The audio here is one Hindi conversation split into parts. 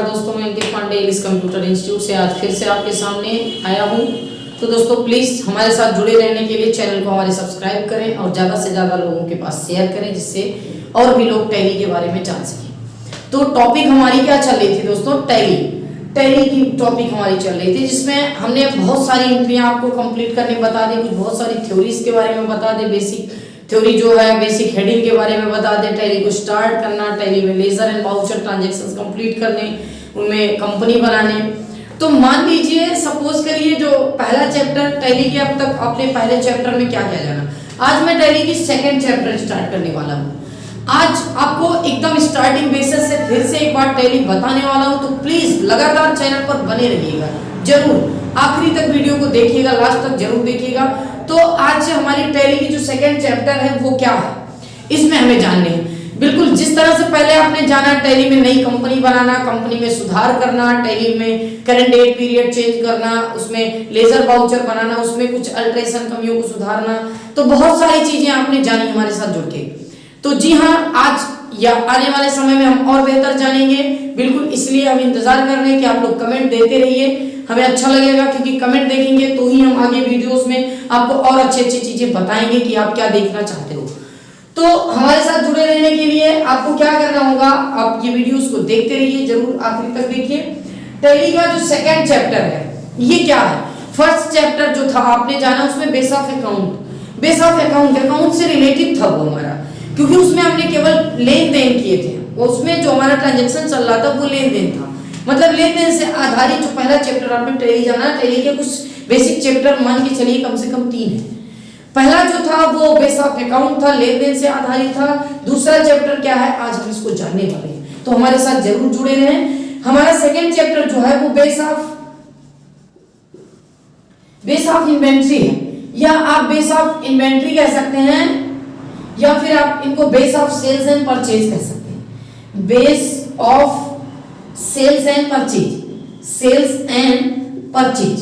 नमस्कार दोस्तों, मैं अंकित पांडे इंग्लिश कंप्यूटर इंस्टीट्यूट से आज फिर से आपके सामने आया हूँ। तो दोस्तों प्लीज़ हमारे साथ जुड़े रहने के लिए चैनल को हमारे सब्सक्राइब करें और ज़्यादा से ज़्यादा लोगों के पास शेयर करें, जिससे और भी लोग टैली के बारे में जान सकें। तो टॉपिक हमारी क्या चल रही थी दोस्तों? टैली की टॉपिक हमारी चल रही थी, जिसमें हमने बहुत सारी एंट्रियाँ आपको कंप्लीट करने बता दी, कुछ बहुत सारी थ्योरीज के बारे में बता दे, बेसिक थ्योरी जो है बेसिक हेडिंग के बारे में बता दे, टैली को स्टार्ट करना, टैली में ledger and voucher transactions complete करने, उनमें कंपनी बनाने। तो मान लीजिए सपोज करिए जो पहला चैप्टर टैली के, अब तक आपने पहले चैप्टर में क्या क्या जाना, आज मैं टैली की सेकंड चैप्टर स्टार्ट करने वाला हूँ। आज आपको एकदम स्टार्टिंग बेसिस से फिर से एक बार टैली बताने वाला हूँ, तो प्लीज लगातार चैनल पर बने रहिएगा, जरूर आखिरी तक वीडियो को देखिएगा, लास्ट तक जरूर देखिएगा। तो आज हमारी टैली की जो सेकंड चैप्टर है वो क्या है, इसमें हमें जानने हैं। बिल्कुल जिस तरह से पहले आपने जाना टैली में नई कंपनी बनाना, कंपनी में सुधार करना, टैली में करंट डेट पीरियड चेंज करना, उसमें लेजर वाउचर बनाना, उसमें कुछ अल्ट्रेशन कमियों को सुधारना, तो बहुत सारी चीजें आपने जानी हमारे साथ जुड़ के। तो जी हाँ, आज या आने वाले समय में हम और बेहतर जानेंगे, बिल्कुल इसलिए हम इंतजार कर रहे हैं कि आप लोग कमेंट देते रहिए, हमें अच्छा लगेगा, क्योंकि कमेंट देखेंगे तो ही हम आगे वीडियोस में आपको और अच्छी अच्छी चीजें बताएंगे कि आप क्या देखना चाहते हो। तो हमारे साथ जुड़े रहने के लिए आपको क्या करना होगा, आप ये वीडियोस को देखते रहिए, जरूर आखिरी तक देखिए। टैली का जो सेकंड चैप्टर है ये क्या है? फर्स्ट चैप्टर जो था आपने जाना उसमें बेस ऑफ अकाउंट से रिलेटेड था वो हमारा, क्योंकि उसमें हमने केवल लेन देन किए थे, उसमें जो हमारा ट्रांजेक्शन चल रहा था वो लेन देन था, मतलब लेन देन से आधारित जो पहला चैप्टर आपने टैली जाना, टैली के कुछ बेसिक चैप्टर मान के चलिए कम से कम 3 है। पहला जो था वो बेस ऑफ अकाउंट था, लेन देन से आधारित था। दूसरा चैप्टर क्या है, आज हम इसको जानने वाले हैं, तो हमारे साथ जरूर जुड़े रहें। हमारा सेकेंड चैप्टर जो है वो बेस ऑफ इन्वेंट्री है, या आप बेस ऑफ इन्वेंट्री कह सकते हैं, या फिर आप इनको base of sales and purchase कह सकते हैं। Base of sales and purchase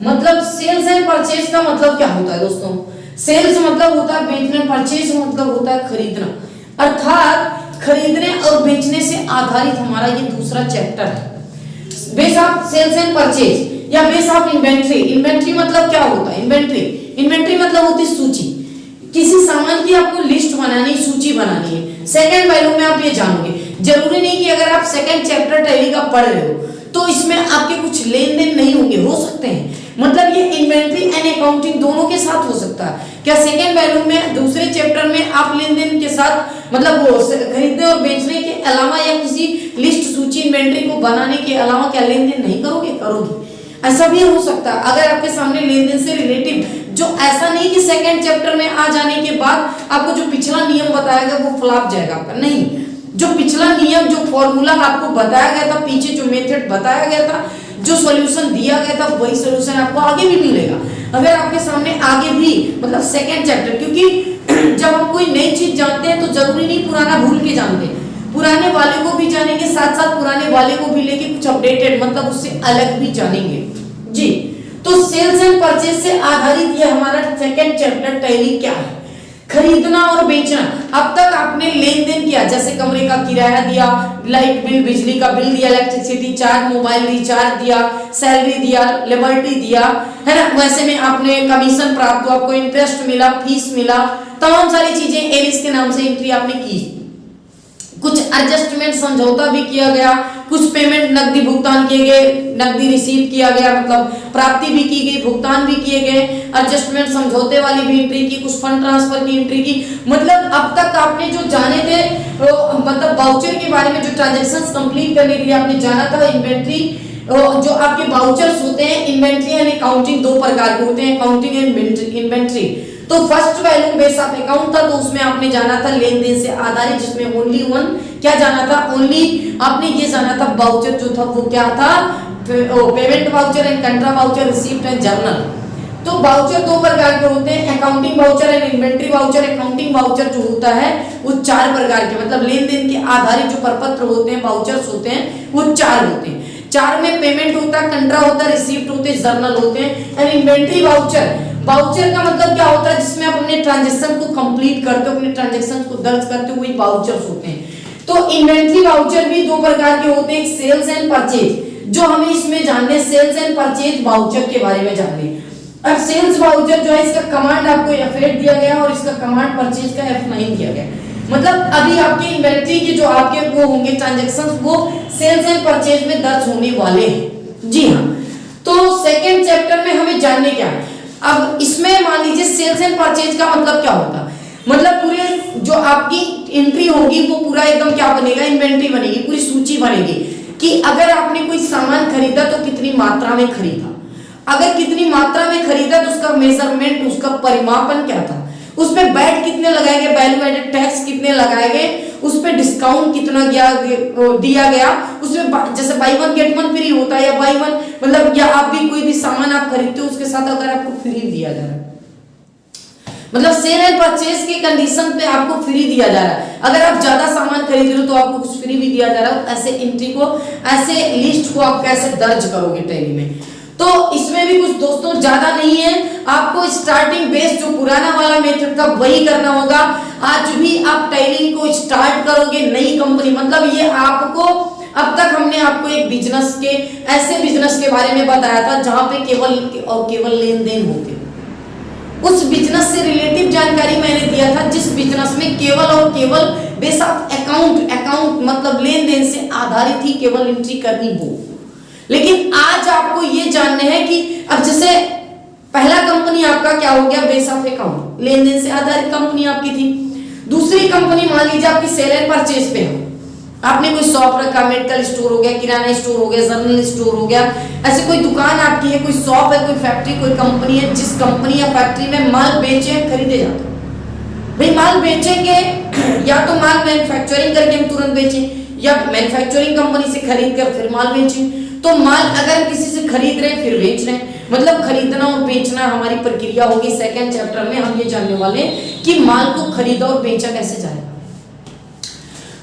मतलब सेल्स एंड परचेज का मतलब क्या होता है दोस्तों? सेल्स मतलब होता है बेचना, परचेज मतलब होता है खरीदना, अर्थात खरीदने और बेचने से आधारित हमारा ये दूसरा चैप्टर है। Base of sales and purchase या बेस ऑफ इन्वेंट्री मतलब क्या होता है? इन्वेंट्री मतलब होती है सूची, किसी सामान की आपको लिस्ट बनानी, सूची बनानी है। सेकंड वैल्यू में आप ये जानोगे, जरूरी नहीं कि अगर आप सेकंड चैप्टर टैली का पढ़ रहे हो तो इसमें आपके कुछ लेन देन नहीं होंगे, हो सकते हैं, मतलब ये इन्वेंट्री एंड अकाउंटिंग दोनों के साथ हो सकता है। क्या सेकंड वैल्यू में दूसरे चैप्टर में आप लेन देन के साथ मतलब वो खरीदने और बेचने के अलावा या किसी लिस्ट सूची इन्वेंट्री को बनाने के अलावा क्या लेन देन नहीं करोगे? करोगे, ऐसा भी हो सकता है। अगर आपके सामने लेन देन से रिलेटिव जो ऐसा नहीं कि सेकंड चैप्टर में आ जाने के बाद आपको जो पिछला नियम बताया गया वो फ्लॉप जाएगा आपका, नहीं, जो पिछला नियम जो फॉर्मूला आपको बताया गया था, पीछे जो मेथड बताया गया था, जो सॉल्यूशन दिया गया था, वही सॉल्यूशन आपको आगे भी मिलेगा। अगर आपके सामने आगे भी मतलब सेकंड चैप्टर, क्योंकि जब हम कोई नई चीज जानते हैं तो जरूरी नहीं पुराना भूल के जानते हैं, पुराने वाले को भी जानेंगे, साथ साथ पुराने वाले को भी लेके कुछ अपडेटेड मतलब उससे अलग भी जानेंगे जी। तो सेल्स एंड परचेज से आधारित ये हमारा सेकंड चैप्टर टैली क्या है, खरीदना और बेचना। अब तक आपने लेन देन किया, जैसे कमरे का किराया दिया, लाइट बिल, बिजली का बिल दिया, इलेक्ट्रिसिटी चार्ज, मोबाइल रिचार्ज दिया, सैलरी दिया, लिबर्टी दिया, है ना, वैसे में आपने कमीशन प्राप्त हुआ, आपको इंटरेस्ट मिला, फीस मिला, तमाम सारी चीजें एलिस के नाम से एंट्री आपने की। कुछ एडजस्टमेंट समझौता भी किया गया, कुछ पेमेंट नकदी भुगतान किए गए, नकदी रिसीव किया गया, मतलब प्राप्ति भी की गई, भुगतान भी किए गए, एडजस्टमेंट समझौते वाली भी एंट्री की, कुछ फंड ट्रांसफर की एंट्री की। मतलब अब तक आपने जो जाने थे मतलब वाउचर के बारे में, जो ट्रांजैक्शंस कंप्लीट करने के लिए आपने जाना था, इन्वेंट्री जो आपके वाउचर्स होते हैं, इन्वेंट्री एंड अकाउंटिंग दो प्रकार के होते हैं, अकाउंटिंग एंड इन्वेंट्री। तो first value base of account था, तो उसमें आपने जाना था लेन देन से आधारित, जिसमें ओनली वन क्या जाना था, ओनली आपने ये जाना था वाउचर जो था वो क्या था, payment voucher and कंट्रा voucher, receipt and journal. तो वाउचर दो प्रकार के होते हैं, accounting voucher and inventory voucher. Accounting voucher जो होता है वो 4 प्रकार के, मतलब लेन देन के आधारित जो प्रपत्र होते हैं, वाउचर्स होते हैं, वो 4 होते हैं। 4 में पेमेंट होता है, कंट्रा होता है, रिसीप्ट होते हैं, जर्नल होते हैं। एंड इन्वेंट्री वाउचर, वाउचर का मतलब क्या होता है, जिसमें आप अपने ट्रांजैक्शन को कंप्लीट करते हो, अपने ट्रांजैक्शन को दर्ज करते हो, वही वाउचर्स होते हैं। तो इन्वेंट्री वाउचर भी दो प्रकार के होते हैं, सेल्स एंड परचेज, जो हमें इसमें जानने सेल्स एंड परचेज वाउचर के बारे में जानने। अब सेल्स वाउचर जो है इसका कमांड आपको F8 दिया गया और इसका कमांड परचेज का F9 दिया गया। मतलब अभी आपके इन्वेंट्री की जो आपके वो होंगे ट्रांजैक्शंस वो सेल्स एंड परचेज में दर्ज होने वाले हैं। जी हाँ, तो सेकंड चैप्टर में हमें जानने क्या है। अब इसमें मान लीजिए सेल्स एंड परचेज का मतलब क्या होता है, मतलब पूरे जो आपकी एंट्री होगी वो पूरा एकदम क्या बनेगा, इन्वेंट्री बनेगी, पूरी सूची बनेगी कि अगर आपने कोई सामान खरीदा तो कितनी मात्रा में खरीदा, अगर कितनी मात्रा में खरीदा तो उसका मेजरमेंट, उसका परिमापन क्या था, उसमें वैट कितने लगाए गए, वैल्यू एडेड टैक्स कितने लगाए गए, उस पे डिस्काउंट कितना दिया गया, उसमें जैसे by one get one free होता है या बाई वन मतलब या आप भी कोई भी सामान आप खरीदते हो उसके साथ अगर आपको फ्री दिया जा रहा है, मतलब सेल एंड परचेज के कंडीशन पे आपको फ्री दिया जा रहा है, अगर आप ज्यादा सामान खरीद रहे हो तो आपको कुछ फ्री भी दिया जा रहा है। ऐसे एंट्री को, ऐसे लिस्ट को आप कैसे दर्ज करोगे टैली में, तो इसमें भी कुछ दोस्तों ज्यादा नहीं है, आपको स्टार्टिंग बेस जो पुराना वाला मेथड था वही करना होगा। आज भी आप टैली को स्टार्ट करोगे नई कंपनी, मतलब ये आपको अब तक हमने आपको एक बिजनेस के ऐसे बिजनेस के बारे में बताया था जहां पे केवल और केवल लेन देन होते, उस बिजनेस से रिलेटिव जानकारी मैंने दिया था जिस बिजनेस में केवल और केवल बेस ऑफ अकाउंट मतलब लेन देन से आधारित ही केवल एंट्री करनी हो। लेकिन आज आपको ये जानना है कि अब जैसे पहला कंपनी आपका क्या हो गया, बेस ऑफ अकाउंट, लेन देन से आधारित कंपनी आपकी थी। दूसरी कंपनी मान लीजिए आपकी सेल एंड परचेज पे हो, आपने कोई शॉप रखा, मेडिकल स्टोर हो गया, किराना स्टोर हो गया, जनरल स्टोर हो गया, ऐसे कोई दुकान आपकी है, कोई शॉप है, कोई फैक्ट्री, कोई कंपनी है, जिस कंपनी या फैक्ट्री में माल बेचे खरीदे जाते हैं। भाई माल बेचेंगे या तो माल मैन्युफैक्चरिंग करके हम तुरंत बेचें या मैन्युफैक्चरिंग कंपनी से खरीद कर फिर माल बेचें। तो माल अगर किसी से खरीद रहे हैं फिर बेच रहे हैं, मतलब खरीदना और बेचना हमारी प्रक्रिया होगी। सेकंड चैप्टर में हम ये जानने वाले हैं कि माल को खरीदा और बेचा कैसे जाएगा।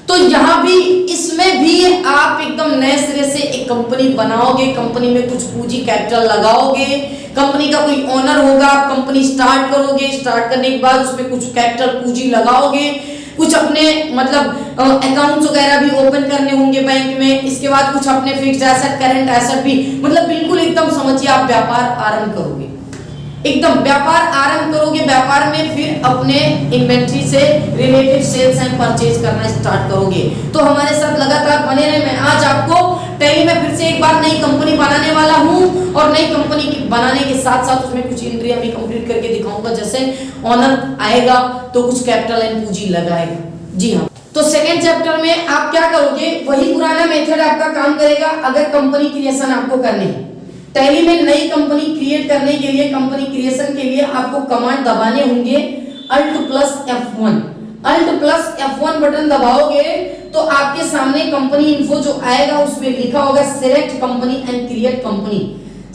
तो यहाँ भी इसमें भी आप एकदम नए सिरे से एक कंपनी बनाओगे, कंपनी में कुछ पूंजी कैपिटल लगाओगे, कंपनी का कोई ओनर होगा, आप कंपनी स्टार्ट करोगे, स्टार्ट करने के बाद उसमें कुछ कैपिटल पूंजी लगाओगे, कुछ अपने मतलब अकाउंट्स वगैरह भी ओपन करने होंगे बैंक में, इसके बाद कुछ अपने फिक्स्ड एसेट, करंट एसेट भी, मतलब बिल्कुल एकदम समझिए आप व्यापार आरंभ करोगे, एकदम व्यापार आरंभ करोगे। व्यापार में फिर अपने इन्वेंट्री से रिलेटेड सेल्स एंड परचेज करना स्टार्ट करोगे। तो हमारे साथ लगातार बने रहे। मैं आज आपको टैली में फिर से एक बार नई कंपनी बनाने वाला हूं और नई कंपनी बनाने के साथ साथ उसमें कुछ एंट्री अभी कंप्लीट करके दिखाऊंगा। जैसे ओनर आएगा तो कुछ कैपिटल एंड पूंजी लगाएगा। जी हाँ, तो सेकेंड चैप्टर में आप क्या करोगे, वही पुराना मेथड आपका काम करेगा। अगर कंपनी क्रिएशन आपको करनी है, टैली में नई कंपनी क्रिएट करने के लिए, कंपनी क्रिएशन के लिए आपको कमांड दबाने होंगे Alt+F1। Alt+F1 बटन दबाओगे तो आपके सामने कंपनी इन्फो जो आएगा उसमें लिखा होगा select company and create company,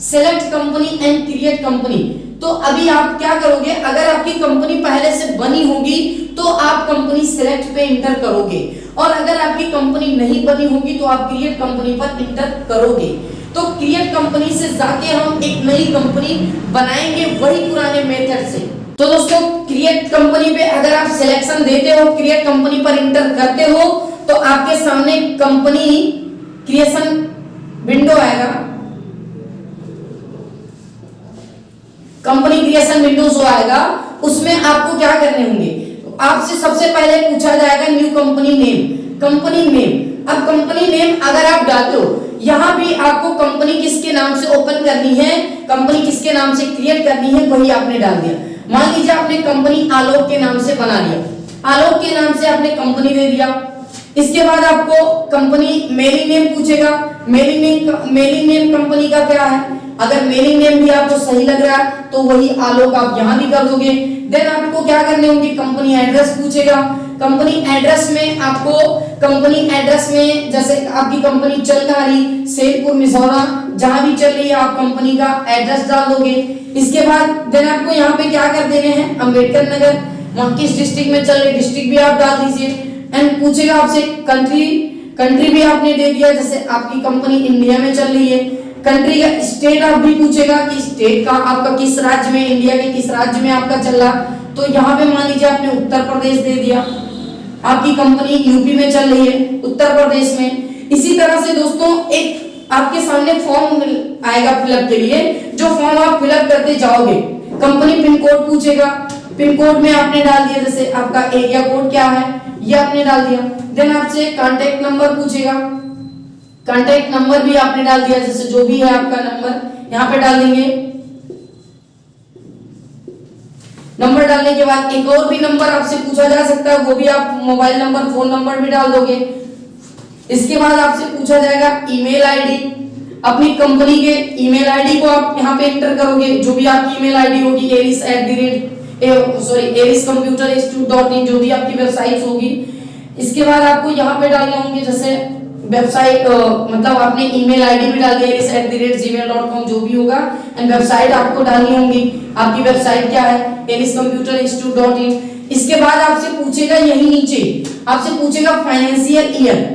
select company and create company. तो अभी आप क्या करोगे, अगर आपकी कंपनी पहले से बनी होगी तो आप कंपनी सेलेक्ट पे इंटर करोगे, और अगर आपकी कंपनी नहीं बनी होगी तो आप क्रिएट कंपनी पर इंटर करोगे। तो क्रिएट कंपनी से जाके हम एक नई कंपनी बनाएंगे वही पुराने मेथड से। तो दोस्तों क्रिएट कंपनी पे अगर आप सिलेक्शन देते हो, क्रिएट कंपनी पर इंटर करते हो तो आपके सामने कंपनी क्रिएशन विंडो आएगा। कंपनी क्रिएशन विंडो जो आएगा उसमें आपको क्या करने होंगे, आपसे सबसे पहले पूछा जाएगा new company name, company name. अब कंपनी नेम अगर आप डालते हो, यहाँ भी आपको कंपनी किसके नाम से ओपन करनी है, कंपनी किसके नाम से क्रिएट करनी है वही आपने डाल दिया। मान लीजिए आपने कंपनी आलोक के नाम से बना लिया, आलोक के नाम से आपने कंपनी दे दिया। इसके बाद आपको कंपनी मेलिंग नेम पूछेगा, मेलिंग नेम कंपनी का क्या है, अगर मेलिंग नेम भी आपको सही लग रहा है तो वही आलोक आप यहां भी कर दोगे। देन आपको क्या करने होंगे, कंपनी एड्रेस पूछेगा, कंपनी एड्रेस में आपको कंपनी एड्रेस में जैसे आपकी कंपनी चल रही सैदपुर मिजोरम जहां भी चल रही है आप कंपनी का एड्रेस डाल दोगे। इसके बाद देन आपको यहाँ पे क्या कर देने हैं, अंबेडकर नगर, वहां किस डिस्ट्रिक्ट में चल रही डिस्ट्रिक्ट भी आप डाल दीजिए। एंड पूछेगा आपसे कंट्री भी आपने दे दिया, जैसे आपकी कंपनी इंडिया में चल रही है, कंट्री का स्टेट आप भी पूछेगा कि स्टेट का आपका किस राज्य में, इंडिया के किस राज्य में आपका चल रहा, तो यहाँ पे मान लीजिए आपने उत्तर प्रदेश दे दिया। आपकी कंपनी यूपी में चल रही है, उत्तर प्रदेश में। इसी तरह से दोस्तों एक आपके सामने फॉर्म आएगा फिलअप के लिए, जो फॉर्म आप फिलअप करते जाओगे, कंपनी पिन कोड पूछेगा, पिन कोड में आपने डाल दिया, जैसे आपका एरिया कोड क्या है ये आपने डाल दिया। देन आपसे कांटेक्ट नंबर पूछेगा, कांटेक्ट नंबर भी आपने डाल दिया, जैसे जो भी है आपका नंबर यहाँ पे डाल देंगे। नंबर डालने के बाद एक और भी नंबर आपसे पूछा जा सकता है, वो भी आप मोबाइल नंबर, फोन नंबर भी डाल दोगे। इसके बाद आपसे पूछा जाएगा ईमेल आईडी, अपनी कंपनी के ईमेल आईडी को आप यहाँ पे एंटर करोगे, जो भी आपकी ईमेल आईडी होगी, eris@computersinstitute.in, जो भी आपकी वेबसाइट होगी। इसके बाद आपको यहाँ पे डालने होंगे, जैसे वेबसाइट मतलब आपने ईमेल आईडी भी डाल दी eris@gmail.com, जो भी होगा, एंड वेबसाइट आपको डालनी होगी, आपकी वेबसाइट क्या है, eriscomputersitute.in। इसके बाद आपसे पूछेगा, यही नीचे आपसे पूछेगा फाइनेंशियल ईयर,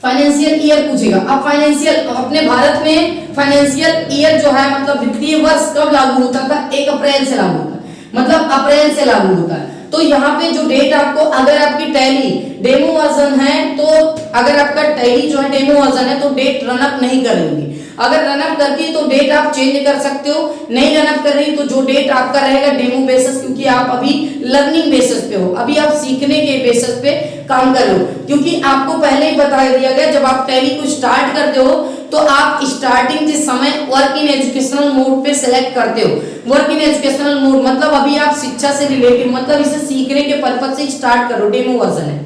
फाइनेंशियल ईयर पूछेगा। अब फाइनेंशियल, अपने भारत में फाइनेंशियल ईयर जो है मतलब वित्तीय वर्ष कब लागू होता था, 1 अप्रैल से लागू होता है, मतलब अप्रैल से लागू होता है। तो यहाँ पे जो डेट आपको, अगर आपकी टैली डेमो वर्जन है तो, अगर आपका टैली जो है डेमो वर्जन है तो डेट रन अप नहीं करेगी, अगर रन अप करती है तो डेट आप चेंज कर सकते हो, नहीं रन अप कर रही तो जो डेट आपका रहेगा डेमो बेसिस, क्योंकि आप अभी लर्निंग बेसिस पे हो, अभी आप सीखने के बेसिस पे काम कर रहे हो। क्योंकि आपको पहले ही बता दिया गया, जब आप टैली को स्टार्ट करते हो तो आप स्टार्टिंग के समय वर्क इन एजुकेशनल मोड पे सिलेक्ट करते हो। वर्क इन एजुकेशनल मोड मतलब अभी आप शिक्षा से रिलेटेड, मतलब इसे सीखने के पर्पज से स्टार्ट करो, डेमो वर्जन है,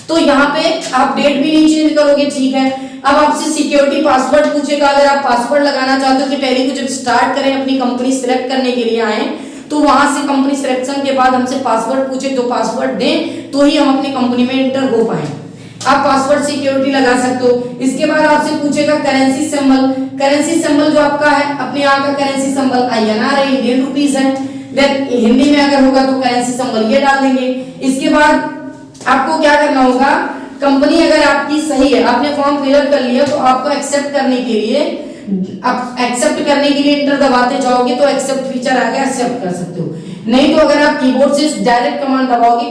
तो यहाँ पे आप डेट भी नहीं चेंज करोगे, ठीक है। अब आपसे सिक्योरिटी पासवर्ड पूछेगा, अगर आप पासवर्ड लगाना चाहते हो कि टैली को जब स्टार्ट करें, अपनी कंपनी सिलेक्ट करने के लिए आए, तो वहां से कंपनी सिलेक्शन के बाद हमसे पासवर्ड पूछे तो पासवर्ड दें तो ही हम अपनी कंपनी में एंटर हो पाए। आप पासवर्ड सिक्योरिटी लगा सकते हो। इसके बाद आपसे पूछेगा करेंसी सिंबल, करेंसी सिंबल जो आपका है, अपने यहाँ का करेंसी सिंबल INR है, इंडियन रुपीज है। देन हिंदी में अगर होगा तो करेंसी सिंबल ये डाल देंगे। इसके बाद आपको क्या करना होगा, कंपनी अगर आपकी सही है, आपने फॉर्म फिलअप कर लिया, तो आपको एक्सेप्ट करने के लिए, आप एक्सेप्ट करने के लिए एंटर दबाते जाओगे तो एक्सेप्ट फीचर आ गया, एक्सेप्ट कर सकते हो। नहीं तो अगर आप कीबोर्ड से डायरेक्ट कमांड दबाओगे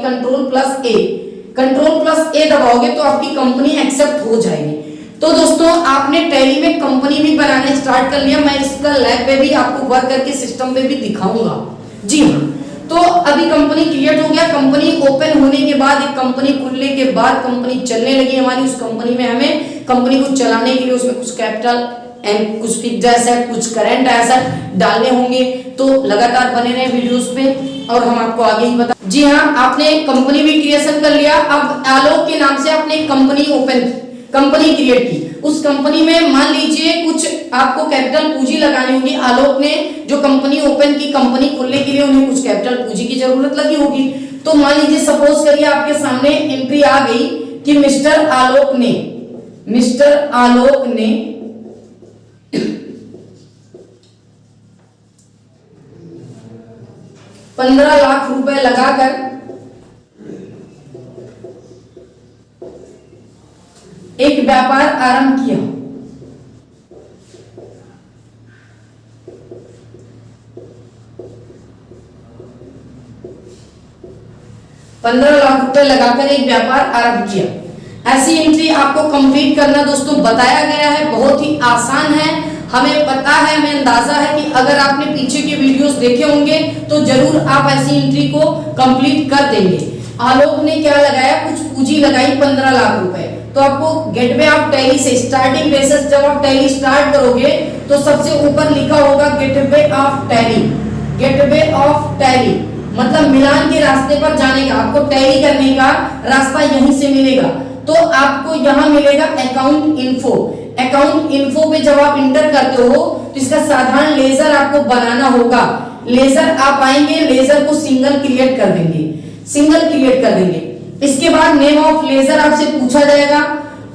कंट्रोल+A दबाओगे तो आपकी कंपनी एक्सेप्ट हो जाएगी। तो दोस्तों आपने टैली में कंपनी भी बनाना स्टार्ट कर लिया, मैं इसका लैब पे भी आपको वर्क करके सिस्टम पे भी दिखाऊंगा। जी हाँ, तो अभी कंपनी क्रिएट हो गया, कंपनी ओपन होने के बाद, एक कंपनी खुलने के बाद कंपनी चलने लगी हमारी। उस कंपनी में हमें कंपनी को चलाने के लिए उसमें कुछ कैपिटल एंड कुछ फिक्स्ड एसेट, कुछ करंट एसेट डालने होंगे, तो लगातार बने रहे वीडियोस पे और हम आपको आगे ही बता। जी हाँ, आपने कंपनी भी क्रिएशन कर लिया। अब आलोक के नाम से आपने कंपनी क्रिएट की। उस कंपनी में मान लीजिए कुछ आपको कैपिटल पूंजी लगानी होगी। आलोक ने जो कंपनी ओपन की, कंपनी खोलने के लिए उन्हें कुछ कैपिटल पूंजी की जरूरत लगी होगी। तो मान लीजिए सपोज करिए आपके सामने एंट्री आ गई कि मिस्टर आलोक ने 15 लाख रुपए लगाकर एक व्यापार आरंभ किया। ₹15 लाख लगाकर एक व्यापार आरंभ किया। ऐसी एंट्री आपको कंप्लीट करना दोस्तों बताया गया है, बहुत ही आसान है। हमें पता है, हमें अंदाजा है कि अगर आपने पीछे के वीडियोस देखे होंगे तो जरूर आप ऐसी एंट्री को कंप्लीट कर देंगे। आलोक ने क्या लगाया, कुछ पूंजी लगाई 15 लाख रुपए। तो आपको गेटवे ऑफ टैली से स्टार्टिंग बेसिस, जब आप टैली स्टार्ट करोगे तो सबसे ऊपर लिखा होगा gateway of tally. Gateway of tally मतलब मिलान के रास्ते पर जाने का, आपको टैली करने का रास्ता यहीं से मिलेगा। तो आपको यहाँ मिलेगा अकाउंट इन्फो। अकाउंट इन्फो पे जब आप इंटर करते हो तो इसका साधारण लेजर आपको बनाना होगा। लेजर आप आएंगे, लेजर को सिंगल क्रिएट कर देंगे, इसके बाद नेम ऑफ लेजर आपसे पूछा जाएगा।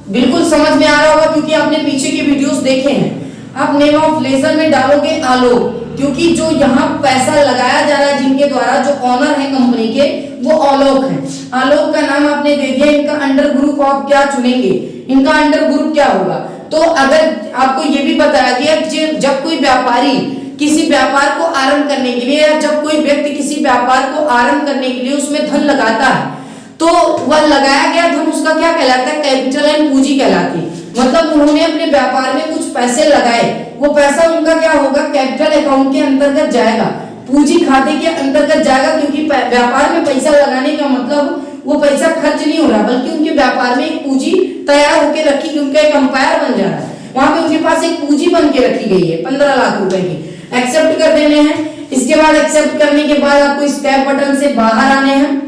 बिल्कुल समझ में आ रहा होगा क्योंकि आपने पीछे के वीडियोस देखे हैं। आप नेम ऑफ लेजर में डालोगे आलोक, क्योंकि जो यहाँ पैसा लगाया जा रहा है, जिनके द्वारा जो ऑनर है कंपनी के, वो आलोक है। आलोक का नाम आपने दे दिया। इनका अंडर ग्रुप आप क्या चुनेंगे, इनका अंडर ग्रुप क्या होगा। तो अगर आपको ये भी बताया गया कि जब कोई व्यापारी किसी व्यापार को आरंभ करने के लिए, या जब कोई व्यक्ति किसी व्यापार को आरंभ करने के लिए उसमें धन लगाता है तो वह लगाया गया धन उसका क्या कहलाता है? कैपिटल एंड पूंजी कहलाती है। मतलब उन्होंने अपने व्यापार में कुछ पैसे लगाए, वो पैसा उनका क्या होगा? कैपिटल अकाउंट के अंतर्गत जाएगा, पूंजी खाते के अंतर्गत जाएगा, क्योंकि व्यापार में पैसा लगाने का मतलब वो पैसा खर्च नहीं हो रहा, बल्कि उनके व्यापार में एक पूंजी तैयार होकर रखी, उनका एक अंपायर बन जा रहा है, वहां पे उनके पास एक पूंजी बन के रखी गई है 15 लाख रुपए की। एक्सेप्ट कर देने हैं। इसके बाद एक्सेप्ट करने के बाद आपको स्टैप बटन से बाहर आने हैं।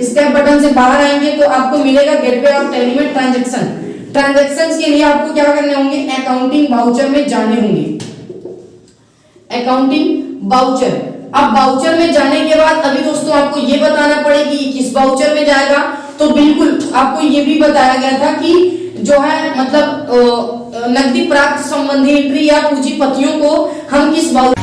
स्टैप बटन से बाहर आएंगे तो आपको मिलेगा गेटवे ऑफ टैली में ट्रांजैक्शन। ट्रांजैक्शंस के लिए आपको क्या करने होंगे? अकाउंटिंग वाउचर में जाने होंगे। Accounting voucher. अब वाउचर में जाने के बाद अभी दोस्तों आपको ये बताना पड़ेगा कि किस वाउचर में जाएगा। तो बिल्कुल आपको ये भी बताया गया था कि जो है मतलब नकदी प्राप्त संबंधी एंट्री या पूंजीपतियों को हम किस वाउचर